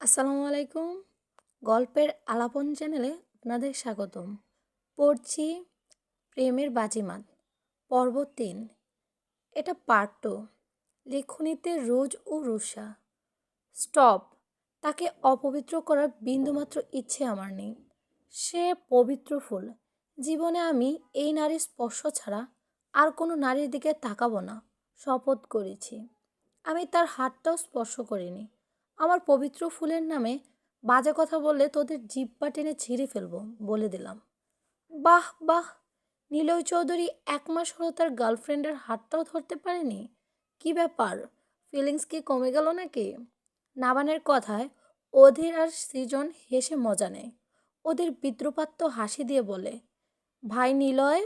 আসসালামু আলাইকুম। গল্পের আলাপন চ্যানেলে আপনাদের স্বাগতম। পড়ছি প্রেমের বাজিমাত পর্ব ৩। এটা পার্ট 2। লেখনীতে রোজ ও রুষা। স্টপ। তাকে অপবিত্র করার বিন্দুমাত্র ইচ্ছে আমার নেই। সে পবিত্র ফুল। জীবনে আমি এই নারীর স্পর্শ ছাড়া আর কোনো নারীর দিকে তাকাবো না। শপথ করেছি। আমি তার হাতটাও স্পর্শ করিনি। আমার পবিত্র ফুলের নামে বাজে কথা বললে তোদের জিহ্বা টেনে ছিঁড়ে ফেলবো, বলে দিলাম। বাহ বাহ। নিলয় চৌধুরী 1 মাস হলো তার গার্লফ্রেন্ডের হাতটাও ধরতে পারেনি। কি ব্যাপার, ফিলিংস কি কমে গেল নাকি? নাবানের কথায় অধীর আর সৃজন হেসে মজা নেয়। ওদের বিদ্রুপাত্ম হাসি দিয়ে বলে, ভাই নিলয়,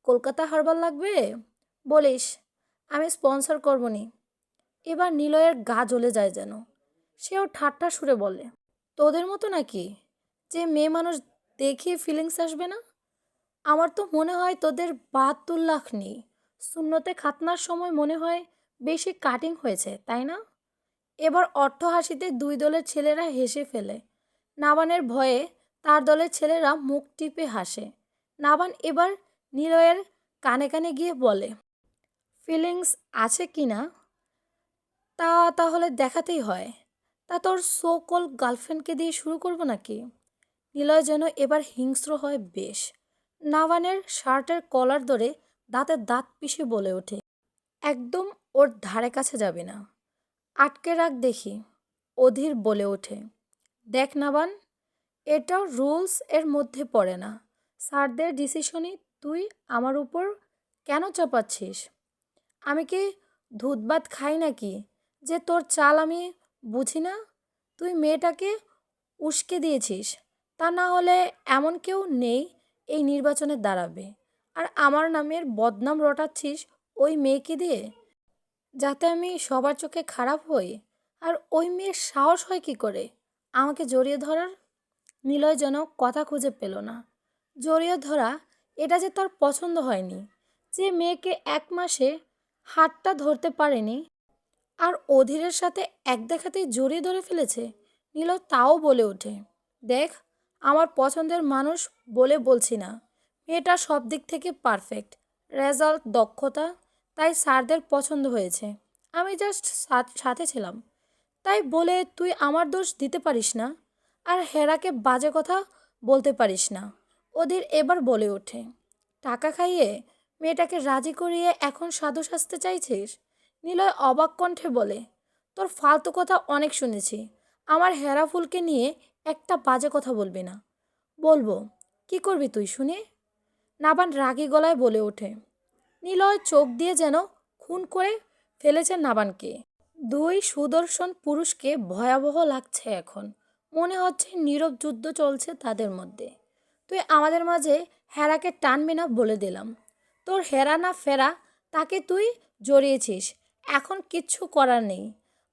কলকাতা হারবার লাগবে বলিস, আমি স্পন্সর করবো নি। এবার নিলয়ের গা জ্বলে যায় যেন। সেও ঠাট্টা সুরে বলে, তোদের মতো নাকি যে মেয়ে মানুষ দেখিয়ে ফিলিংস আসবে না? আমার তো মনে হয় তোদের 72 লাখ নেই। শূন্যতে খাতনার সময় মনে হয় বেশি কাটিং হয়েছে, তাই না? এবার অট্ট হাসিতে দুই দলের ছেলেরা হেসে ফেলে। নাবানের ভয়ে তার দলের ছেলেরা মুখ টিপে হাসে। নাবান এবার নিলয়ের কানে কানে গিয়ে বলে, ফিলিংস আছে কি না তাহলে দেখাতেই হয়। তা তোর সো কল গার্লফ্রেন্ডকে দিয়ে শুরু করবো নাকি? নিলয় যেন এবার হিংস্র হয় বেশ। নাভানের শার্টের কলার ধরে দাঁতে দাঁত পিষে বলে ওঠে, একদম ওর ধারে কাছে যাবে না। আটকে রাখ দেখি। অধীর বলে ওঠে, দেখ নাবান, এটা রুলস এর মধ্যে পড়ে না। স্যারদের ডিসিশনই তুই আমার উপর কেন চাপাচ্ছিস? আমি কি দুধ ভাত খাই নাকি যে তোর চাল আমি বুঝি না? তুই মেয়েটাকে উস্কে দিয়েছিস, তা না হলে এমন কেউ নেই এই নির্বাচনে দাঁড়াবে। আর আমার নামের বদনাম রটাচ্ছিস ওই মেয়েকে দিয়ে, যাতে আমি সবার চোখে খারাপ হই। আর ওই মেয়ের সাহস হয় কি করে আমাকে জড়িয়ে ধরার? নিলয় যেন কথা খুঁজে পেল না। জড়িয়ে ধরা, এটা যে তার পছন্দ হয়নি। যে মেয়েকে 1 মাসে হাতটা ধরতে পারেনি আর অধীরের সাথে এক দেখাতেই জড়িয়ে ধরে ফেলেছে। নীলয় তাও বলে ওঠে, দেখ, আমার পছন্দের মানুষ বলে বলছি না। মেয়েটা সব দিক থেকে পারফেক্ট, রেজাল্ট, দক্ষতা, তাই স্যারদের পছন্দ হয়েছে। আমি জাস্ট সাথে ছিলাম, তাই বলে তুই আমার দোষ দিতে পারিস না। আর হেরাকে বাজে কথা বলতে পারিস না। ওদের এবার বলে ওঠে, টাকা খাইয়ে মেয়েটাকে রাজি করিয়ে এখন সাধু সাজতে চাইছিস? নিলয় অবাক কণ্ঠে বলে, তোর ফালতু কথা অনেক শুনেছি। আমার হেরা ফুলকে নিয়ে একটা বাজে কথা বলবি না। বলবো। কি করবি তুই শুনে? নাবান রাগী গলায় বলে ওঠে। নিলয় চোখ দিয়ে যেন খুন করে ফেলেছে নাবানকে। দুই সুদর্শন পুরুষকে ভয়াবহ লাগছে এখন। মনে হচ্ছে নীরব যুদ্ধ চলছে তাদের মধ্যে। তুই আমাদের মাঝে হেরাকে টানবি না বলে দিলাম। তোর হেরা না ফেরা, তাকে তুই জড়িয়েছিস। এখন কিচ্ছু করার নেই।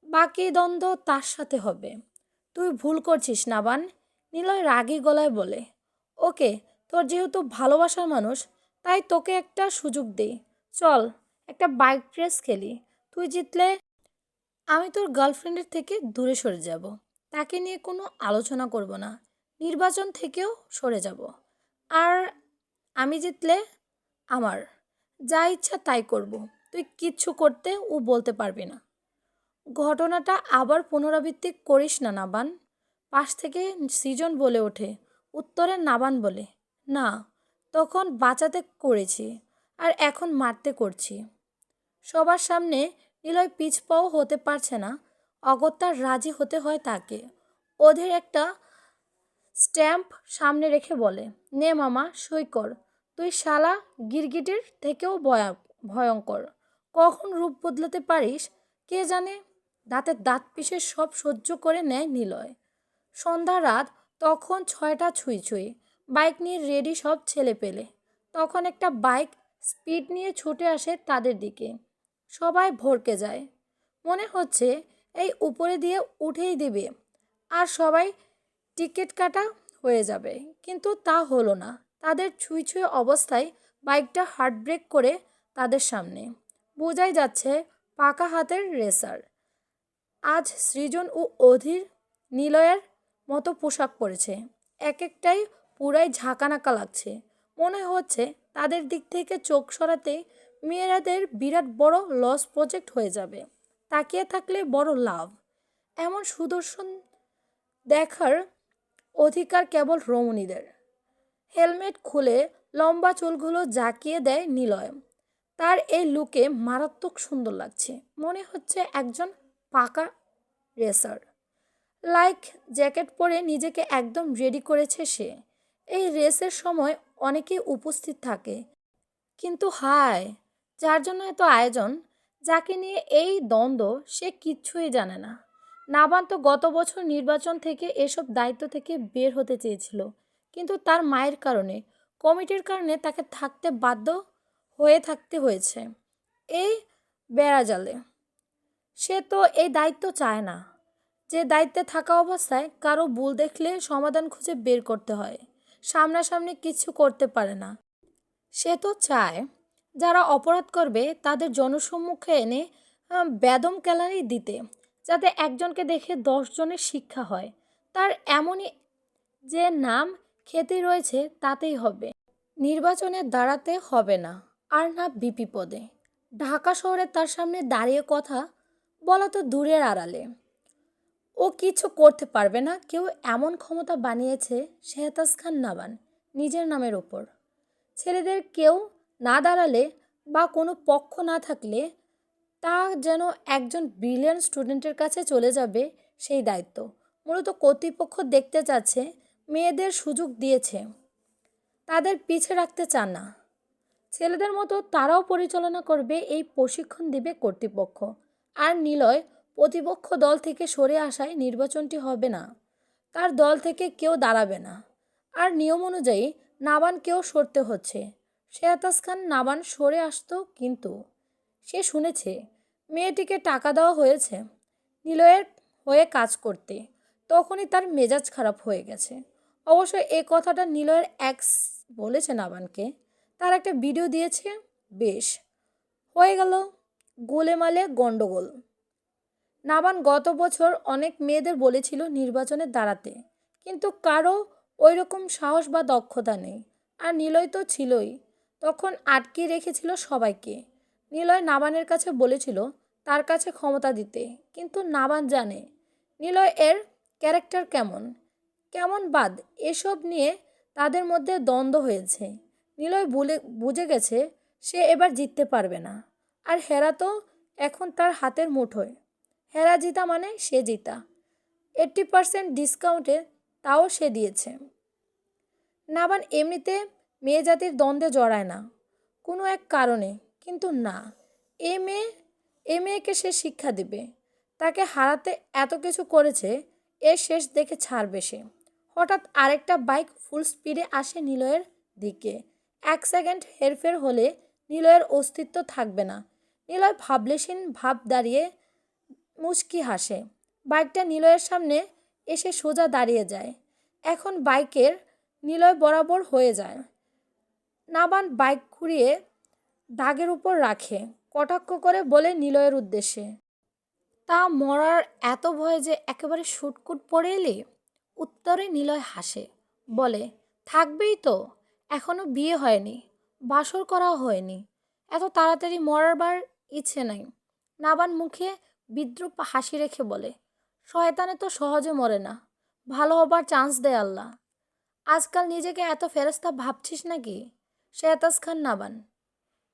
বাকি দ্বন্দ্ব তার সাথে হবে। তুই ভুল করছিস নাবান, নিলয় রাগী গলায় বলে। ওকে, তোর যেহেতু ভালোবাসার মানুষ, তাই তোকে একটা সুযোগ দেই। চল, একটা বাইক রেস খেলি। তুই জিতলে আমি তোর গার্লফ্রেন্ডের থেকে দূরে সরে যাব। তাকে নিয়ে কোনো আলোচনা করব না। নির্বাচন থেকেও সরে যাব। আর আমি জিতলে আমার যা ইচ্ছা তাই করব। তুই কিচ্ছু করতে ও বলতে পারবি না। ঘটনাটা আবার পুনরাবৃত্তি করিস না নাবান, পাশ থেকে সৃজন বলে ওঠে। উত্তরে নাবান বলে, না, তখন বাঁচাতে করেছি আর এখন মারতে করছি। সবার সামনে নিলয় পিছপাও হতে পারছে না। অগত্যা রাজি হতে হয় তাকে। ওদের একটা স্ট্যাম্প সামনে রেখে বলে, নে মামা, সই কর। তুই শালা গিরগিটির থেকেও ভয়ঙ্কর। কখন রূপ বদলাতে পারিস কে জানে। দাঁতে দাঁত পিষে সব সহ্য করে নেয় নিলয়। সন্ধ্যা রাত তখন 6টা ছুঁই ছুঁই। বাইক নিয়ে রেডি সব ছেলে পেলে। তখন একটা বাইক স্পিড নিয়ে ছুটে আসে তাদের দিকে। সবাই ভড়কে যায়। মনে হচ্ছে এই উপরে দিয়ে উঠেই দিবে আর সবাই টিকিট কাটা হয়ে যাবে, কিন্তু তা হলো না। তাদের ছুঁই ছুঁয়ে অবস্থায় বাইকটা হার্ট ব্রেক করে তাদের সামনে। বোঝাই যাচ্ছে পাকা হাতের রেসার। আজ সৃজন ও অধীর নিলয়ের মতো পোশাক পরেছে। এক একটাই পুরাই ঝাঁকানাকা লাগছে। মনে হচ্ছে তাদের দিক থেকে চোখ সরাতে মেয়েরাদের বিরাট বড় লস প্রজেক্ট হয়ে যাবে। তাকিয়ে থাকলে বড় লাভ। এমন সুদর্শন দেখার অধিকার কেবল রমণীদের। হেলমেট খুলে লম্বা চুলগুলো জাকিয়ে দেয় নিলয়। তার এই লুকে মারাত্মক সুন্দর লাগছে। মনে হচ্ছে একজন পাকা রেসার। লাইক জ্যাকেট পরে নিজেকে একদম রেডি করেছে সে। এই রেসের সময় অনেকেই উপস্থিত থাকে, কিন্তু হায়, যার জন্য এত আয়োজন, যাকে নিয়ে এই দ্বন্দ্ব, সে কিচ্ছুই জানে না। নাবান তো গত বছর নির্বাচন থেকে এসব দায়িত্ব থেকে বের হতে চেয়েছিল, কিন্তু তার মায়ের কারণে, কমিটির কারণে তাকে থাকতে বাধ্য হয়ে থাকতে হয়েছে এই বেড়াজালে। সে তো এই দায়িত্ব চায় না, যে দায়িত্বে থাকা অবস্থায় কারো ভুল দেখলে সমাধান খুঁজে বের করতে হয়, সামনাসামনি কিছু করতে পারে না। সে তো চায় যারা অপরাধ করবে তাদের জনসম্মুখে এনে বেদম ক্যালারি দিতে, যাতে একজনকে দেখে 10 জনের শিক্ষা হয়। তার এমনই যে নাম খ্যাতি রয়েছে তাতেই হবে। নির্বাচনে দাঁড়াতে হবে না, আর না বিপি পদে। ঢাকা শহরে তার সামনে দাঁড়িয়ে কথা বলা তো দূরের আড়ালে, ও কিছু করতে পারবে না। কেউ এমন ক্ষমতা বানিয়েছে শেহতাজ খান নাবান নিজের নামের ওপর। ছেলেদের কেউ না দাঁড়ালে বা কোনো পক্ষ না থাকলে তা যেন একজন ব্রিলিয়ান্ট স্টুডেন্টের কাছে চলে যাবে সেই দায়িত্ব। মূলত কর্তৃপক্ষ দেখতে চাচ্ছে মেয়েদের সুযোগ দিয়েছে, তাদের পিছে রাখতে চান না। ছেলেদের মতো তারাও পরিচালনা করবে, এই প্রশিক্ষণ দিবে কর্তৃপক্ষ। আর নিলয় প্রতিপক্ষ দল থেকে সরে আসায় নির্বাচনটি হবে না, তার দল থেকে কেউ দাঁড়াবে না। আর নিয়ম অনুযায়ী নাবানকেও সরতে হচ্ছে। শেহতাজ খান নাবান সরে আসতো, কিন্তু সে শুনেছে মেয়েটিকে টাকা দেওয়া হয়েছে নিলয়ের হয়ে কাজ করতে। তখনই তার মেজাজ খারাপ হয়ে গেছে। অবশ্য এ কথাটা নিলয়ের এক্স বলেছে নাবানকে, তার একটা ভিডিও দিয়েছে। বেশ, হয়ে গেল গোলেমালে গন্ডগোল। নাবান গত বছর অনেক মেয়েদের বলেছিল নির্বাচনে দাঁড়াতে, কিন্তু কারো ওই রকম সাহস বা দক্ষতা নেই। আর নিলয় তো ছিলই, তখন আটকে রেখেছিল সবাইকে। নিলয় নাবানের কাছে বলেছিল তার কাছে ক্ষমতা দিতে, কিন্তু নাবান জানে নিলয় এর ক্যারেক্টার কেমন, কেমন বাদ এসব নিয়ে তাদের মধ্যে দ্বন্দ্ব হয়েছে। নিলয় বুঝে গেছে সে এবার জিততে পারবে না। আর হেরা তো এখন তার হাতের মুঠোয়। হেরা জিতা মানে সে জিতা। 80% ডিসকাউন্টে তাও সে দিয়েছে। নাবান এমনিতে মেয়ে জাতির দ্বন্দ্বে জড়ায় না কোনো এক কারণে, কিন্তু না, এ মেয়ে এ মেয়েকে সে শিক্ষা দিবে। তাকে হারাতে এত কিছু করেছে, এর শেষ দেখে ছাড়বে সে। হঠাৎ আরেকটা বাইক ফুল স্পিডে আসে নিলয়ের দিকে। 1 সেকেন্ড হেরফের হলে নিলয়ের অস্তিত্ব থাকবে না। নিলয় ভাবলেশীন ভাব দাঁড়িয়ে মুচকি হাসে। বাইকটা নিলয়ের সামনে এসে সোজা দাঁড়িয়ে যায়। এখন বাইকের নিলয় বরাবর হয়ে যায়। নাবান বাইক ঘুরিয়ে দাগের উপর রাখে, কটাক্ষ করে বলে নিলয়ের উদ্দেশ্যে, তা মরার এত ভয় যে একেবারে শুটকুট পড়ে এলি? উত্তরে নিলয় হাসে, বলে, থাকবেই তো, এখনো বিয়ে হয়নি, বাসর করাও হয়নি, এত তাড়াতাড়ি মরাবার ইচ্ছে নাই। নাবান মুখে বিদ্রুপ হাসি রেখে বলে, শয়তানে তো সহজে মরে না, ভালো হবার চান্স দেয় আল্লাহ। আজকাল নিজেকে এত ফেরেস্তা ভাবছিস নাকি? শেহতাজ খান নাবান।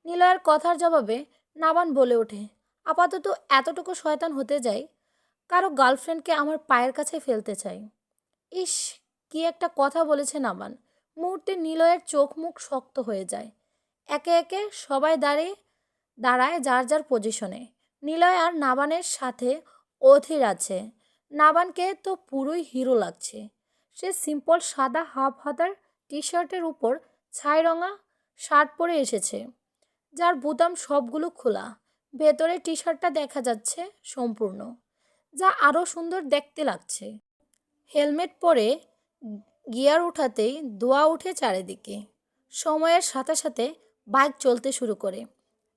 নিলয়ের কথার জবাবে নাবান বলে ওঠে, আপাতত এতটুকু শয়তান হতে যাই, কারো গার্লফ্রেন্ডকে আমার পায়ের কাছে ফেলতে চাই। ইস, কি একটা কথা বলেছে নাবান। মুহূর্তে নিলয়ের চোখ মুখ শক্ত হয়ে যায়। একে একে সবাই দাঁড়ায় যার যার পজিশনে। নিলয় আর নাবানের সাথে অধীর আছে। নাবানকে তো পুরোই হিরো লাগছে। সে সিম্পল সাদা হাফ হাতার টি শার্টের উপর ছাই রঙা শার্ট পরে এসেছে, যার বোতাম সবগুলো খোলা। ভেতরে টি শার্টটা দেখা যাচ্ছে সম্পূর্ণ, যা আরও সুন্দর দেখতে লাগছে। হেলমেট পরে গিয়ার উঠাতেই ধোঁয়া উঠে চারিদিকে। সময়ের সাথে সাথে বাইক চলতে শুরু করে।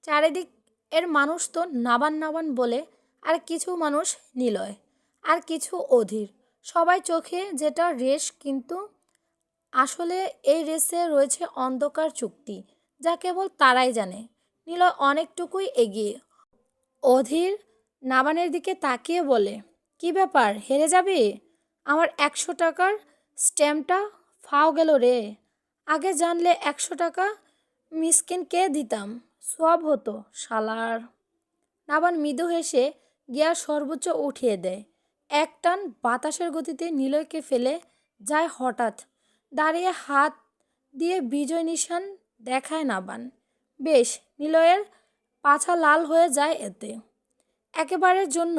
চারিদিক এর মানুষ তো নাবান নাবান বলে, আর কিছু মানুষ নিলয়, আর কিছু অধীর। সবাই চোখে যেটা রেশ, কিন্তু আসলে এই রেসে রয়েছে অন্ধকার চুক্তি, যা কেবল তারাই জানে। নিলয় অনেকটুকুই এগিয়ে। অধীর নাবানের দিকে তাকিয়ে বলে, কি ব্যাপার, হেরে যাবি? আমার 100 টাকার স্ট্যাম্পটা ফাও গেল রে। আগে জানলে 100 টাকা মিসকিনকে দিতাম, সব হতো শালার। নাবান মৃদু হেসে গিয়ার সর্বোচ্চ উঠিয়ে দেয়। এক টান বাতাসের গতিতে নিলয়কে ফেলে যায়। হঠাৎ দাঁড়িয়ে হাত দিয়ে বিজয় নিশান দেখায় নাবান। বেশ, নিলয়ের পাছা লাল হয়ে যায় এতে। একেবারের জন্য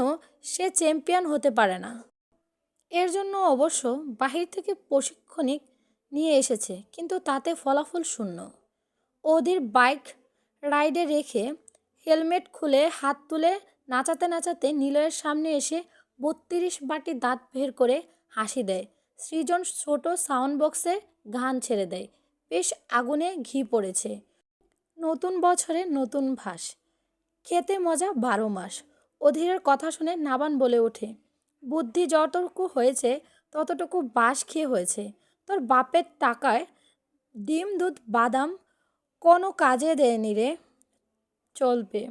সে চ্যাম্পিয়ন হতে পারে না। এর জন্য অবশ্য বাহির থেকে প্রশিক্ষণিক নিয়ে এসেছে, কিন্তু তাতে ফলাফল শূন্য। অধীর বাইক রাইডে রেখে হেলমেট খুলে হাত তুলে নাচাতে নাচাতে নিলয়ের সামনে এসে 32 বাটি দাঁত বের করে হাসি দেয়। সৃজন ছোট সাউন্ড বক্সে গান ছেড়ে দেয়। বেশ আগুনে ঘি পড়েছে। নতুন বছরে নতুন ভাস, খেতে মজা 12 মাস। অধীরের কথা শুনে নাবান বলে ওঠে, বুদ্ধি যতটুকু হয়েছে ততটুকু বাস খেয়ে হয়েছে। তোর বাপের টাকায় ডিম দুধ বাদাম কোনো কাজে দেয়নি রে। চলবে।